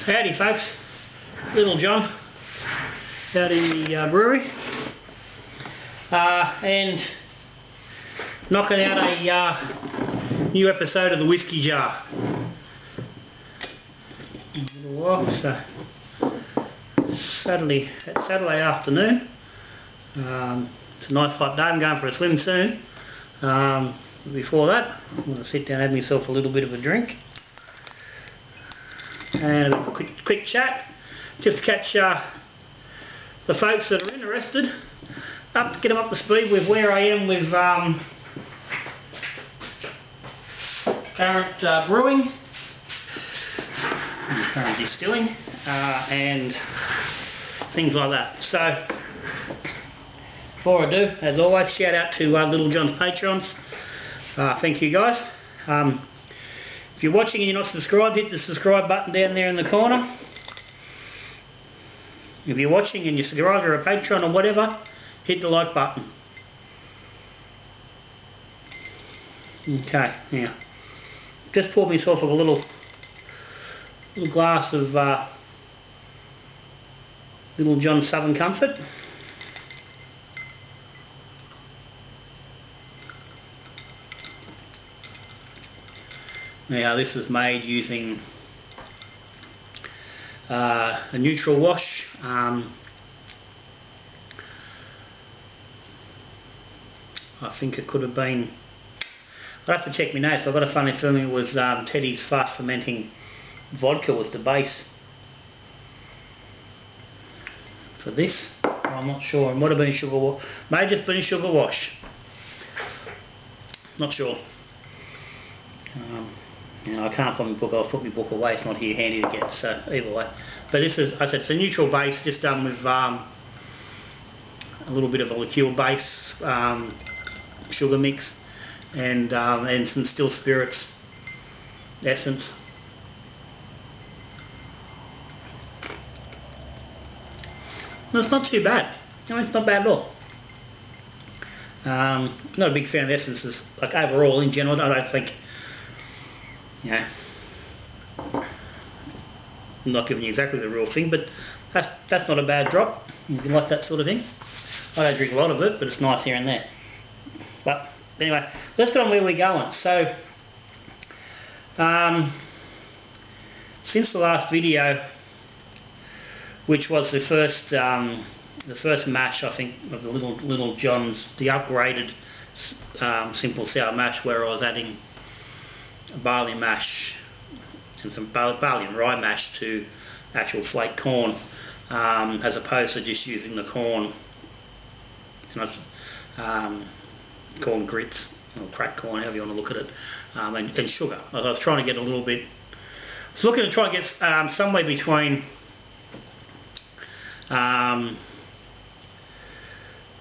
Howdy folks, Little John out in the brewery and knocking out a new episode of the Whisky Jar. In a little while, so Saturday afternoon. It's a nice hot day. I'm going for a swim soon. Before that, I'm going to sit down and have myself a little bit of a drink and a quick chat, just to catch the folks that are interested get them up to speed with where I am with current brewing, current distilling, and things like that. So before I do, as always, shout out to Little John's patrons. Thank you guys. If you're watching and you're not subscribed, hit the subscribe button down there in the corner. If you're watching and you're subscribed or a patron or whatever, hit the like button. Okay, now just poured myself a little glass of Little John Southern Comfort. Now this is made using a neutral wash. I think it could have been, I'd have to check my notes, I've got a funny feeling it was Teddy's fast fermenting vodka was the base for this. I'm not sure, it might have been sugar wash, may have just been sugar wash, not sure. You know, I can't find my book, I'll put my book away, it's not here handy to get, so either way. But this is, I said, it's a neutral base, just done with a little bit of a liqueur base, sugar mix, and some still spirits essence. No, it's not too bad. No, it's not bad at all. Not a big fan of essences, like overall, in general, I don't think. Yeah, I'm not giving you exactly the real thing, but that's not a bad drop. If you like that sort of thing. I don't drink a lot of it, but it's nice here and there. But anyway, let's get on where we're going. So, since the last video, which was the first mash, I think, of the Little John's, the upgraded simple sour mash, where I was adding barley mash and some barley and rye mash to actual flake corn, as opposed to just using the corn, you know, corn grits or cracked corn, however you want to look at it, and sugar. I was trying to get a little bit, I was looking to try and get somewhere between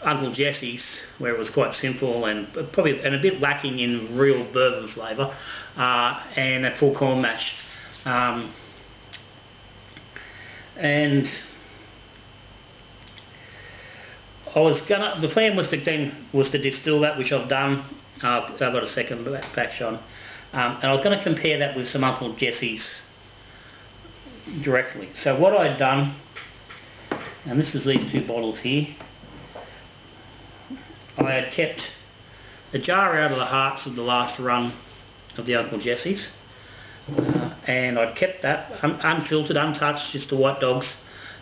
Uncle Jesse's, where it was quite simple and probably a bit lacking in real bourbon flavour, and a full corn mash. And the plan was to distill that, which I've done. I've got a second batch on, and I was going to compare that with some Uncle Jesse's directly. So what I'd done, and this is these two bottles here, I had kept a jar out of the hearts of the last run of the Uncle Jesse's, and I'd kept that unfiltered, untouched, just the white dogs,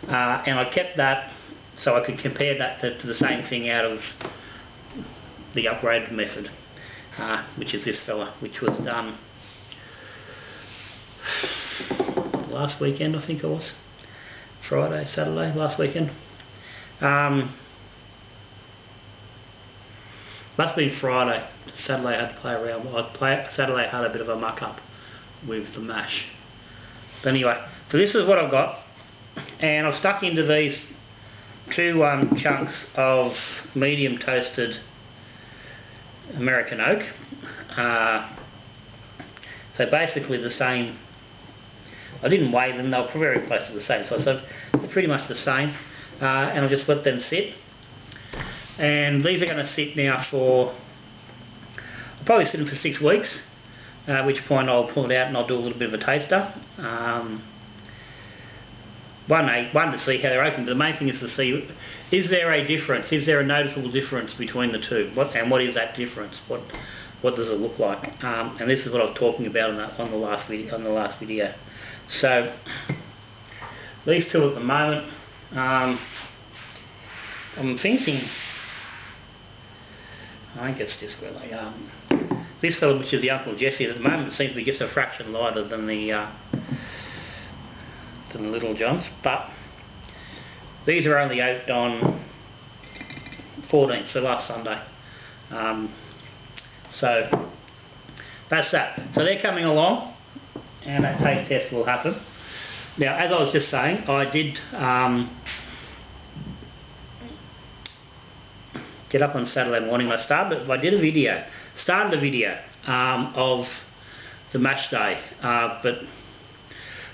and I kept that so I could compare that to the same thing out of the upgraded method, which is this fella, which was done last weekend, I think it was, Friday, Saturday, last weekend. Must have been Friday. Saturday I had to play around. Saturday I had a bit of a muck up with the mash. But anyway, so this is what I've got, and I've stuck into these two chunks of medium toasted American oak. So basically the same. I didn't weigh them; they were very close to the same. So it's pretty much the same, and I'll just let them sit. And these are going to sit now for, I'll probably sit them for 6 weeks, at which point I'll pull it out and I'll do a little bit of a taster. one to see how they're open, but the main thing is to see, is there a difference? Is there a noticeable difference between the two? What is that difference? What does it look like? And this is what I was talking about on the last video. So these two at the moment, I'm thinking, I think it's just where they are. This fellow, which is the Uncle Jesse, at the moment seems to be just a fraction lighter than the Little Johns, but these are only out on 14th, so last Sunday. So that's that. So they're coming along, and that taste test will happen. Now, as I was just saying, I did get up on Saturday morning. I did a video, started a video of the mash day, but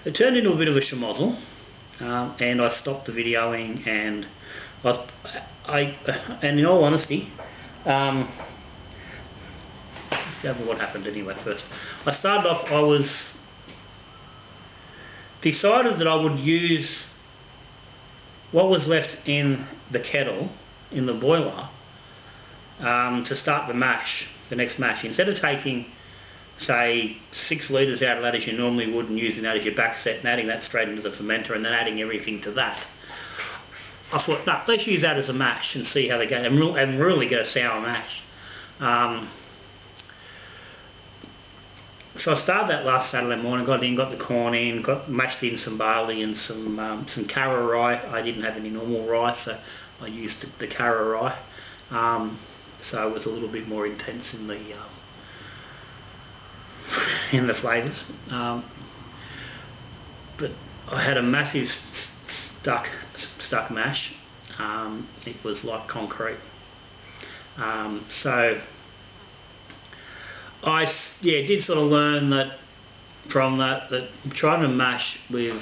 it turned into a bit of a schmozzle, and I stopped the videoing, and and in all honesty, what happened anyway first. I started off, I was decided that I would use what was left in the kettle, in the boiler, to start the next mash. Instead of taking, say, 6 litres out of that as you normally would and using that as your back set and adding that straight into the fermenter and then adding everything to that, I thought, no, let's use that as a mash and see how they go, and really get a sour mash. So I started that last Saturday morning, got the corn in, mashed in some barley and some Cara rye. I didn't have any normal rye, so I used the Cara rye. So it was a little bit more intense in the flavours. But I had a massive stuck mash. It was like concrete. So I did sort of learn that from that trying to mash with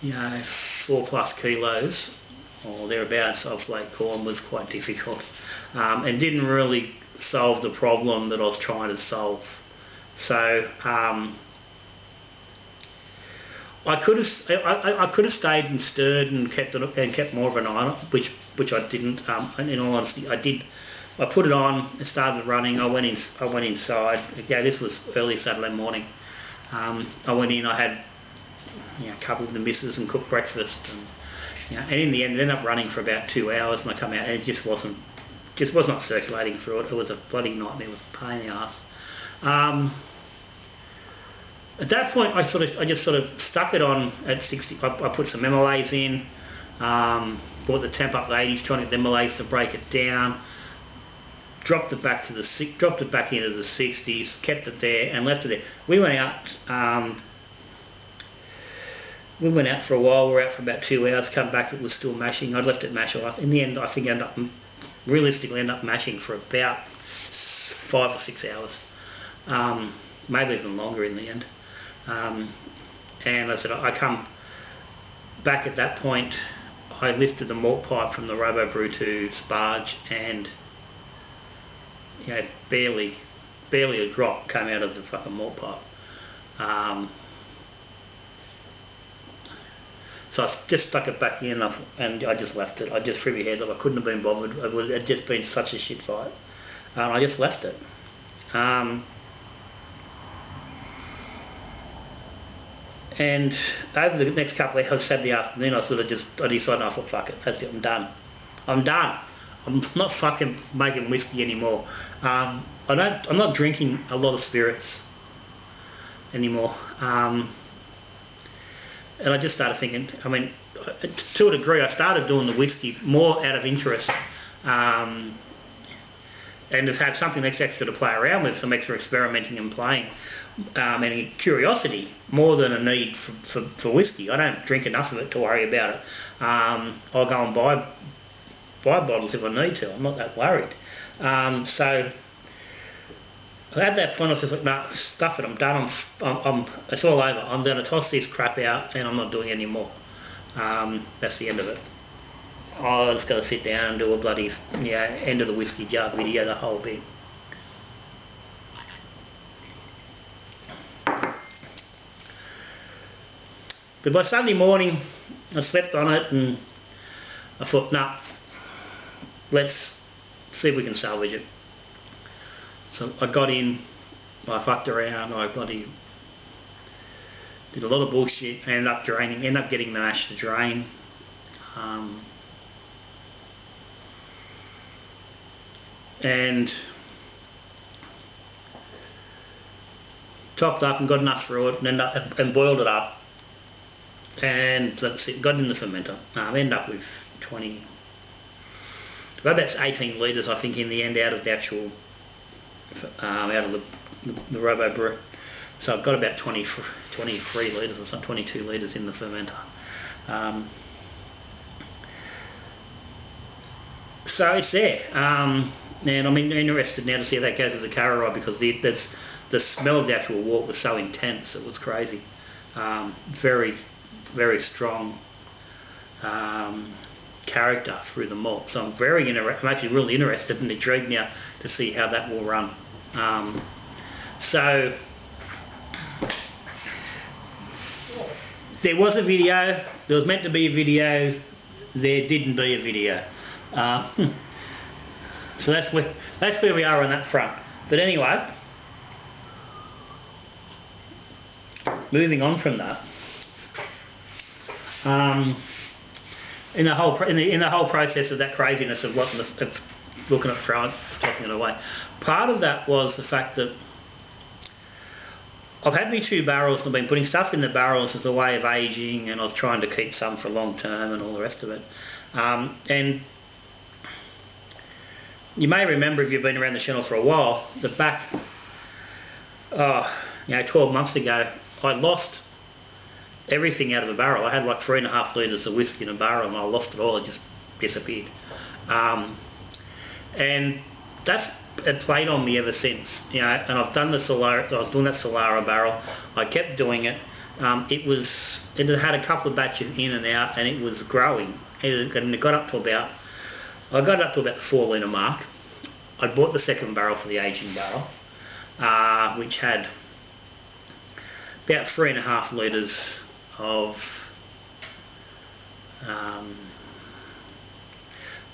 4+ kilos or thereabouts of flake corn was quite difficult, and didn't really solve the problem that I was trying to solve. So I could have stayed and stirred and kept more of an eye on it, which I didn't. In all honesty, I did. I put it on, it started running, I went inside. Yeah, this was early Saturday morning. I went in, I had a couple of the missus and cooked breakfast, and in the end it ended up running for about 2 hours, and I come out and it just was not circulating through it. It was a bloody nightmare, with a pain in the arse. At that point I just sort of stuck it on at 60. I put some MLAs in, brought the temp up to 80s, trying to get the MLAs to break it down. Dropped it back into the 60s, kept it there and left it there. We went out for a while. We were out for about 2 hours, come back, it was still mashing. I'd left it mash off. In the end, I think I realistically ended up mashing for about 5 or 6 hours, maybe even longer in the end. And I said, I come back at that point, I lifted the malt pipe from the Robo Brew to Sparge, and barely a drop came out of the fucking malt pipe. So I just stuck it back in and I just left it. I just threw my head up. I couldn't have been bothered. It had just been such a shit fight. I just left it. And over the next couple of hours, Saturday afternoon, I decided, I thought, fuck it, that's it, I'm done. I'm not fucking making whiskey anymore. I'm not drinking a lot of spirits anymore. And I just started thinking, I mean, to a degree, I started doing the whiskey more out of interest, and to have something extra to play around with, some extra experimenting and playing, and curiosity more than a need for whiskey. I don't drink enough of it to worry about it. I'll go and buy bottles if I need to. I'm not that worried. So at that point I was just like, nah, stuff it, I'm done, it's all over. I'm going to toss this crap out and I'm not doing it anymore. That's the end of it. I just got to sit down and do a bloody end of the Whisky Jar video, the whole bit. But by Sunday morning, I slept on it and I thought, nah, let's see if we can salvage it. So I got in, I fucked around, I got in, did a lot of bullshit, ended up getting the mash to drain. And topped up and got enough through it and boiled it up, and that's it, got in the fermenter. I ended up with about 18 litres I think in the end out of the actual out of the Robo brew. So I've got about 23 litres or something, 22 litres in the fermenter. So it's there, and I'm interested now to see how that goes with the Carrara, because the smell of the actual wort was so intense, it was crazy. Very, very strong character through the malt. So I'm actually really interested and intrigued now to see how that will run. So there was a video, there was meant to be a video, there didn't be a video. So that's where we are on that front. But anyway, moving on from that, in the whole process of that craziness of looking at throwing, tossing it away, part of that was the fact that I've had me 2 barrels and I've been putting stuff in the barrels as a way of aging, and I was trying to keep some for long term and all the rest of it. And you may remember, if you've been around the channel for a while, that back 12 months ago I lost everything out of a barrel. I had like 3.5 litres of whiskey in a barrel and I lost it all. It just disappeared. And it played on me ever since, and I've done the Solara. I was doing that Solara barrel. I kept doing it. It had a couple of batches in and out, and it was growing. And it got up to about the 4 litre mark. I bought the second barrel for the aging barrel, which had about 3.5 litres of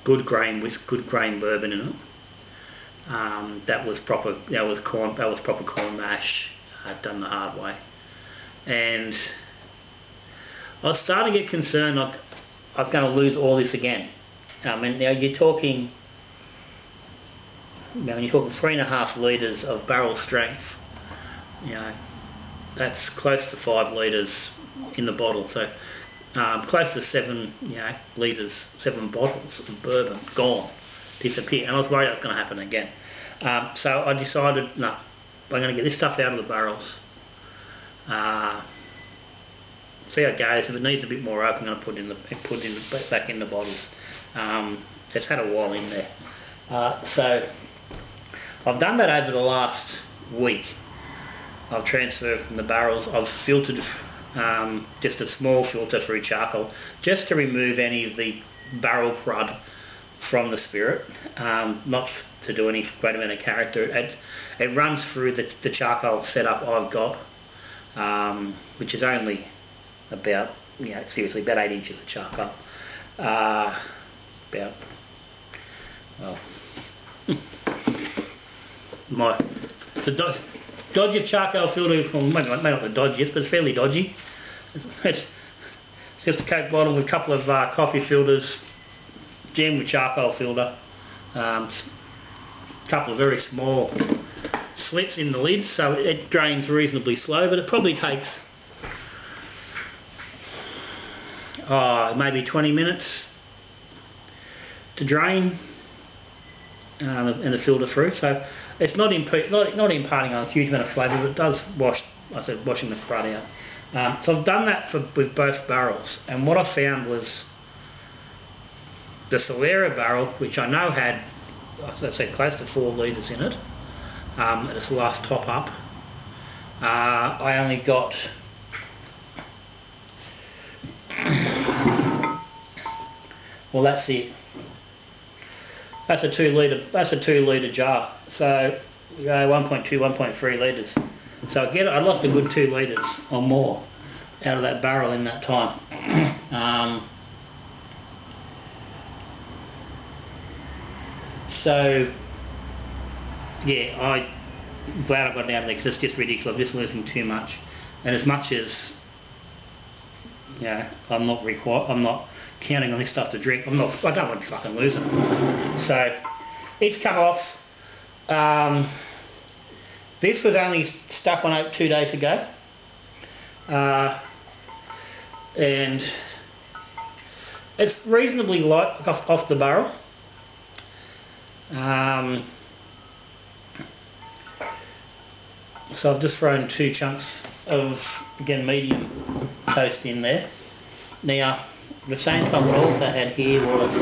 good grain bourbon in it. That was proper corn mash, done the hard way. And I was starting to get concerned I was going to lose all this again. And now you're talking 3.5 litres of barrel strength. That's close to 5 litres in the bottle. So close to 7 litres, 7 bottles of bourbon gone, disappear. And I was worried that was going to happen again. So I decided, no, I'm going to get this stuff out of the barrels. See how it goes. If it needs a bit more oak, I'm going to put it back in the bottles. It's had a while in there. So I've done that over the last week. I've transferred from the barrels. I've filtered just a small filter through charcoal, just to remove any of the barrel crud from the spirit, not to do any great amount of character. It runs through the charcoal setup I've got, which is only about, seriously, about 8 inches of charcoal. The dodgy charcoal filter, maybe not the dodgiest, but it's fairly dodgy. It's just a Coke bottle with a couple of coffee filters, jammed with charcoal filter, couple of very small slits in the lids, so it drains reasonably slow, but it probably takes maybe 20 minutes to drain and the filter through. So it's not imparting a huge amount of flavour, but it does wash, like I said, washing the crud out. So I've done that with both barrels, and what I found was the Solera barrel, which I know had, let's say, close to 4 litres in it, at its last top up, I only got well, that's it. That's a 2 litre jar. So 1.2, 1.3 litres. So again, I lost a good 2 litres or more. out of that barrel in that time. So yeah, I'm glad I got it out of there because it's just ridiculous. I'm just losing too much, and as much as I'm not counting on this stuff to drink. I don't want to be fucking losing it. So it's come off. This was only stuck on oak 2 days ago, and it's reasonably light off the barrel. So I've just thrown 2 chunks of, again, medium toast in there. Now, the same time what I also had here was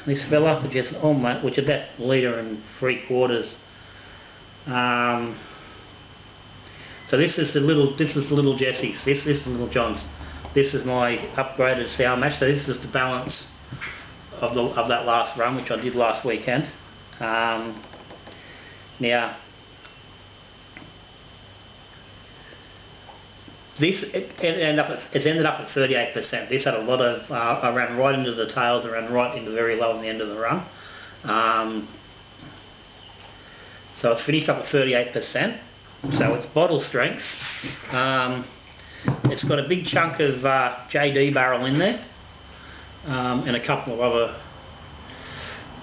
this fella, which is about 1 litre and 3/4. So this is the little Jesse's. This is the Little John's. This is my upgraded sour mash. So this is the balance of that last run, which I did last weekend. Now, it's ended up at 38%. This had a lot of, I ran right into the tails, I ran right into very low on the end of the run. So it's finished up at 38%. So it's bottle strength. It's got a big chunk of JD barrel in there, and a couple of other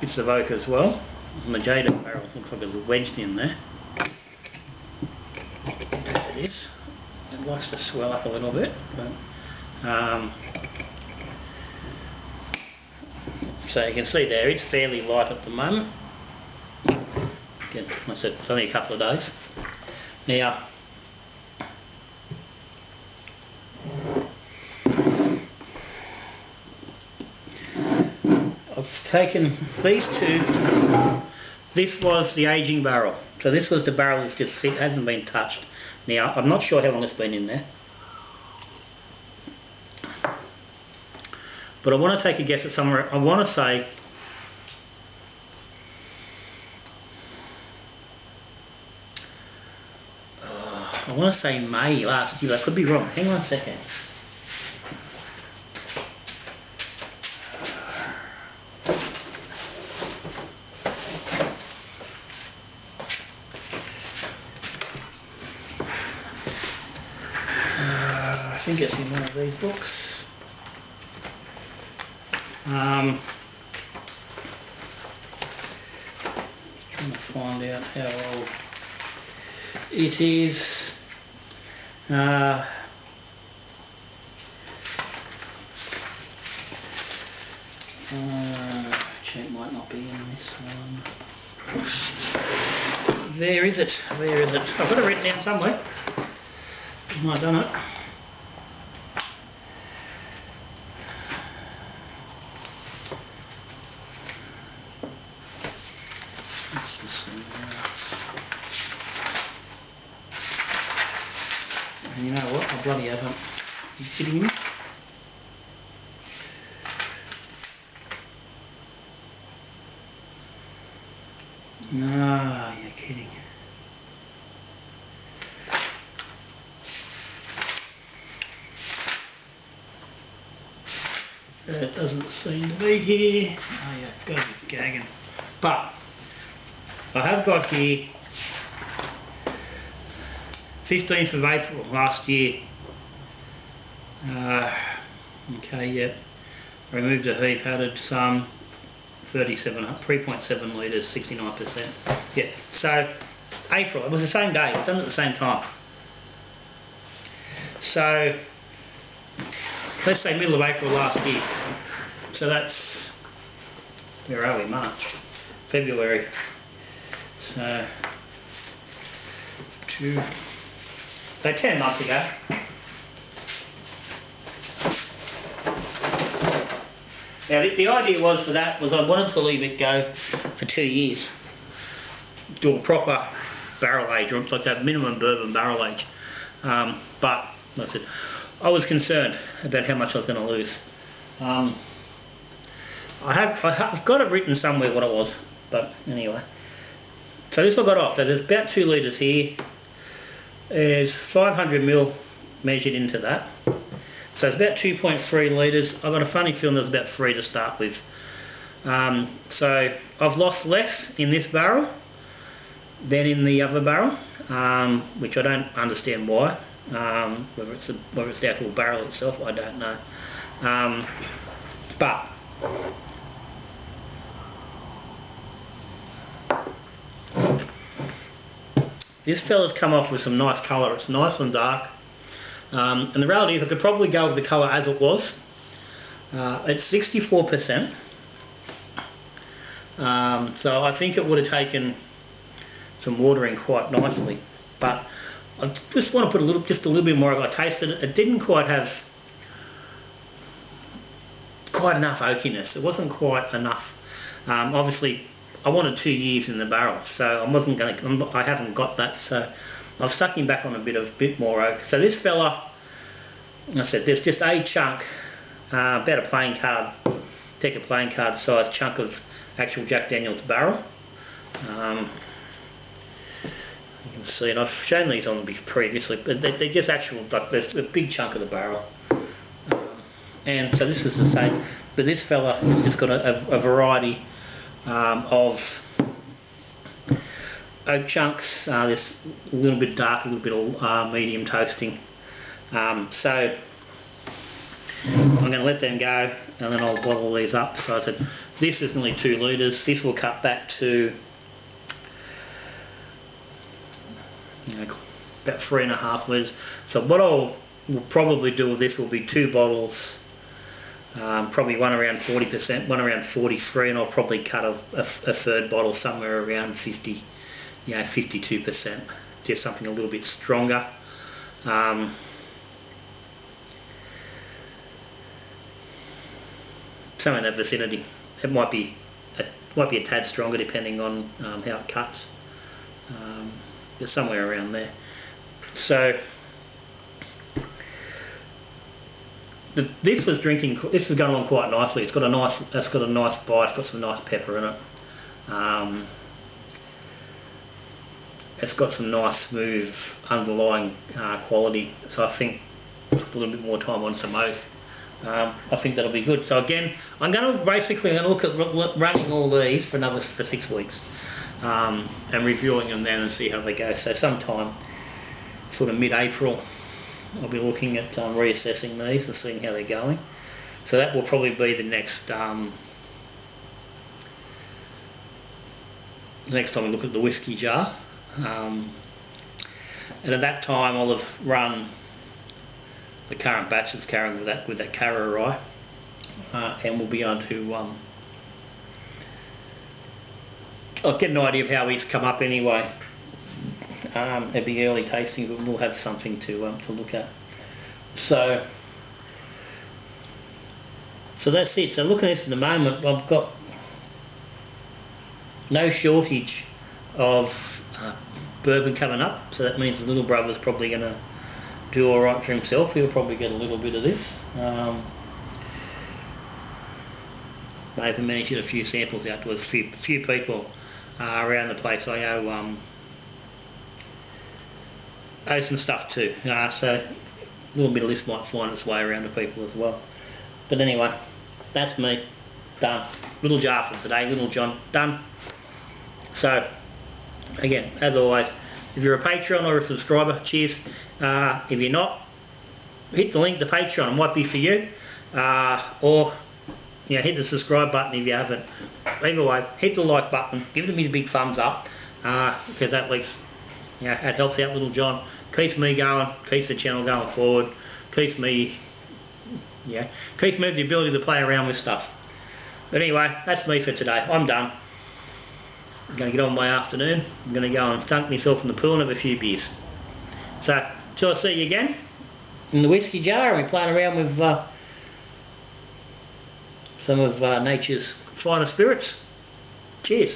bits of oak as well. And the JD barrel looks like it's wedged in there. There it is. It likes to swell up a little bit, but so you can see there it's fairly light at the moment. Again, like I said, it's only a couple of days. Now, I've taken these 2. This was the aging barrel. So this was the barrel that's just hasn't been touched. Now, I'm not sure how long it's been in there, but I want to take a guess at somewhere. I want to say May last year. I could be wrong. Hang on a second. I think it's in one of these books. Trying to find out how old it is. It might not be in this one. Where is it? Where is it? I've got it written down somewhere. I've done it. And you know what? I bloody haven't. Are you kidding me? No, you're kidding. It doesn't seem to be here. Oh yeah, go gagging. But I have got here 15th of April last year. Okay, yeah. Removed a heap, added some 3.7 litres, 69%. Yeah, so April, it was the same day, it was done at the same time. So let's say middle of April last year. So that's, where are we, March, February. So 10 months ago. Now the idea was for that was I wanted to leave it go for 2 years. Do a proper barrel age, or like that minimum bourbon barrel age. But like I said, I was concerned about how much I was going to lose. I've got it written somewhere what it was, but anyway. So this I got off. So there's about 2 litres here. There's 500 ml measured into that. So it's about 2.3 litres. I've got a funny feeling there's about 3 to start with. So I've lost less in this barrel than in the other barrel, which I don't understand why. Whether it's the actual barrel itself, I don't know. But this fella's come off with some nice colour. It's nice and dark. And the reality is I could probably go with the colour as it was. It's 64%. So I think it would have taken some water in quite nicely. But I just want to put just a little bit more. I tasted it. It didn't quite have quite enough oakiness. It wasn't quite enough. Obviously, I wanted 2 years in the barrel, so I haven't got that. So I've stuck him back on a bit more oak. So this fella, like I said, there's just a chunk, about a playing card, take a playing card size chunk of actual Jack Daniel's barrel. You can see, and I've shown these on previously, but they're just actual, like a big chunk of the barrel. And so this is the same, but this fella has just got a variety of oak chunks. This a little bit dark, a little bit of medium toasting. So I'm going to let them go, and then I'll bottle these up. So I said this is nearly 2 litres. This will cut back to about 3.5 litres. So what I'll probably do with this will be 2 bottles, probably one around 40%, one around 43, and I'll probably cut a third bottle somewhere around 50, 52%, just something a little bit stronger. Somewhere in that vicinity. It might be a tad stronger depending on how it cuts. But somewhere around there. So this is going along quite nicely. It's got a nice bite. It's got some nice pepper in it. It's got some nice smooth underlying quality. So I think just a little bit more time on some oak. I think that'll be good. So again, I'm going to look at running all these for 6 weeks, and reviewing them then and see how they go. So sometime sort of mid-April I'll be looking at reassessing these and seeing how they're going. So that will probably be the next time we look at the Whisky Jar. And at that time I'll have run the current batch that's carrying with that Cara rye, and we'll be able to I'll get an idea of how he's come up anyway. It'll be early tasting, but we'll have something to look at. So that's it. So looking at this at the moment, I've got no shortage of bourbon coming up, so that means the little brother's probably going to do alright for himself. He'll probably get a little bit of this. Maybe manage to get a few samples out to a few people around the place. I owe some stuff too, so a little bit of this might find its way around to people as well. But anyway, that's me, done. Little jar for today, Little John, done. So again, as always, if you're a Patreon or a subscriber, cheers. If you're not, hit the link to Patreon, it might be for you, or hit the subscribe button if you haven't. Either way, hit the like button, give me the big thumbs up, because at least it helps out Little John, keeps me going, keeps the channel going forward, keeps me with the ability to play around with stuff. But anyway, that's me for today. I'm done. I'm going to get on my afternoon. I'm going to go and dunk myself in the pool and have a few beers. So, till I see you again in the Whisky Jar, and we're playing around with some of nature's finest spirits. Cheers.